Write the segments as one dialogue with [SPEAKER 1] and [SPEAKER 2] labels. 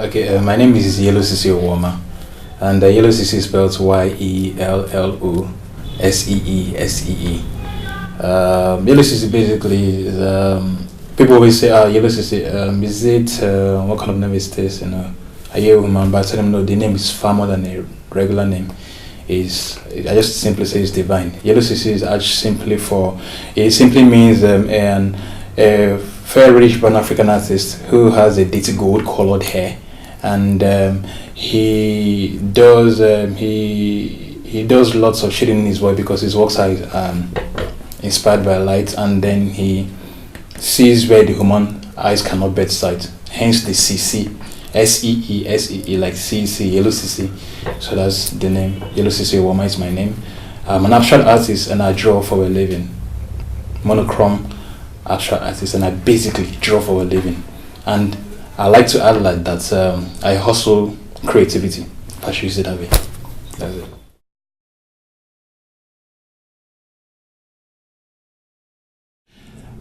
[SPEAKER 1] Okay, my name is YellowSeeSee Owoma, and YellowSeeSee spelled YellowSeeSee. YellowSeeSee basically is, people always say, YellowSeeSee, is it, what kind of name is this, I hear woman, but I tell them, no, the name is far more than a regular name. I just simply say it's divine. YellowSeeSee is actually it simply means a very rich Pan-African artist who has a dirty gold colored hair, and he does lots of shading in his work because his works are inspired by light, and then he sees where the human eyes cannot bear sight, hence the CC. SEE, like CC, YellowSeeSee. So that's the name. YellowSeeSee Owoma is my name. I'm an abstract artist and I draw for a living. Monochrome abstract artist, and I basically draw for a living. And I like to add like that I hustle creativity, if I should use it that way. That's it.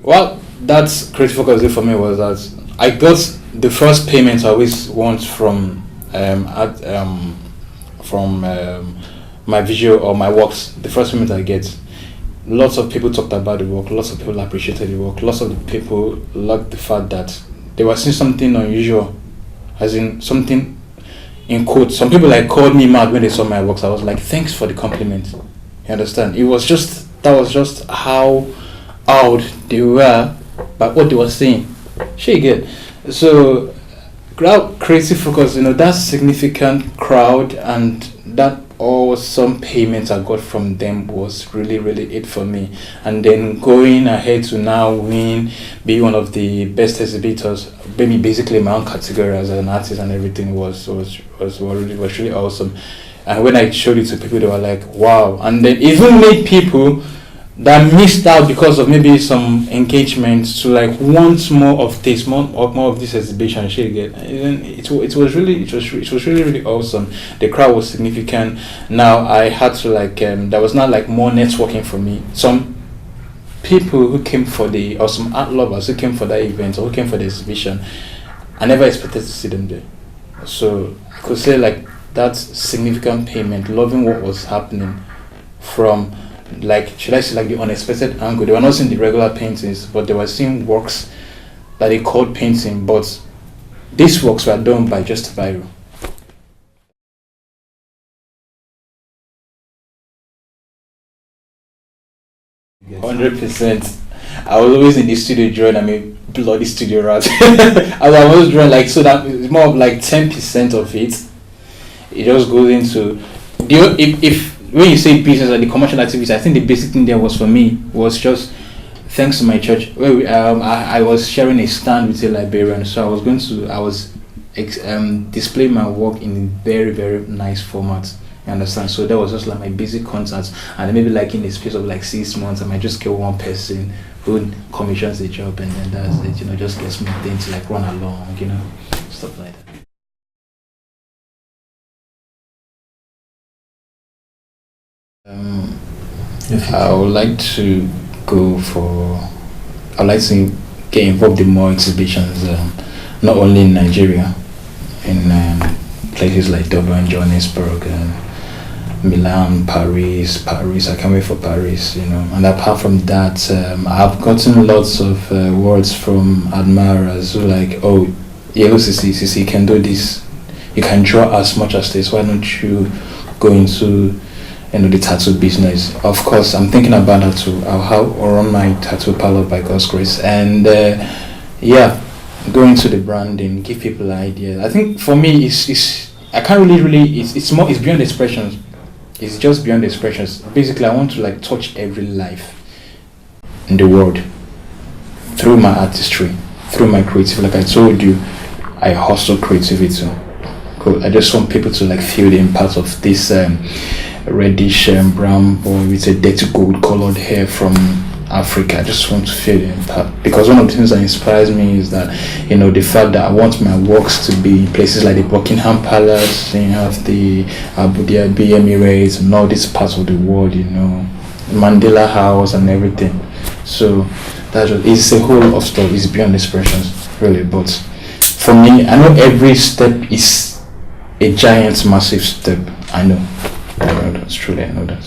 [SPEAKER 1] Well, that's creative focus for me was that I got the first payment I always want from my video or my works. The first payment I get, lots of people talked about the work, lots of people appreciated the work, lots of the people liked the fact that they were seeing something unusual, as in something in quotes. Some people like called me mad when they saw my works. I was like, thanks for the compliment. You understand? That was just how out they were by what they were saying. She get. So crowd creative focus, that significant crowd and that awesome payment I got from them was really, really it for me. And then going ahead to now be one of the best exhibitors, maybe basically my own category as an artist and everything was really awesome. And when I showed it to people, they were like, wow. And then even made people that missed out because of maybe some engagement to like want more of this, more of this exhibition. It was really awesome. The crowd was significant. Now I had to there was not like more networking for me. Some people who came or some art lovers who came for that event or who came for the exhibition, I never expected to see them there. So I could say like that significant payment, loving what was happening from should I say the unexpected angle. They were not seeing the regular paintings, but they were seeing works that they called painting, but these works were done by just Biro. Yes. 100%. I was always in the studio drawing. I'm a bloody studio rat. I was always drawing so that it's more of 10% of it. It just goes into if when you say business or the commercial activity, I think the basic thing there was for me was just thanks to my church. Where I was sharing a stand with a librarian, so I was displaying my work in very, very nice format. You understand? So that was just my basic contacts, and maybe in the space of 6 months, I might just get one person who commissions the job, and then that's it. Just gets me then to run along, stuff like that. I would like to get involved in more exhibitions, not only in Nigeria, in places like Dublin, Johannesburg, Milan, Paris. I can't wait for Paris, And apart from that, I've gotten lots of words from admirers who oh, YellowSeeSee, you can do this, you can draw as much as this. Why don't you go into the tattoo business? Of course, I'm thinking about that too. I'll run my tattoo parlor by God's grace, and go into the branding, give people ideas. I think for me, I can't really. It's beyond expressions. It's just beyond expressions. Basically, I want to touch every life in the world through my artistry, through my creativity. Like I told you, I hustle creativity. I just want people to feel the impact of this reddish brown boy with a dirty gold colored hair from Africa. I just want to feel the impact, because one of the things that inspires me is that the fact that I want my works to be in places like the Buckingham Palace, the Abu Dhabi Emirates, and all these parts of the world, Mandela House and everything. So it's a whole lot of stuff. It's beyond expressions, really. But for me, I know every step is a giant, massive step. I know that. Truly, I know that.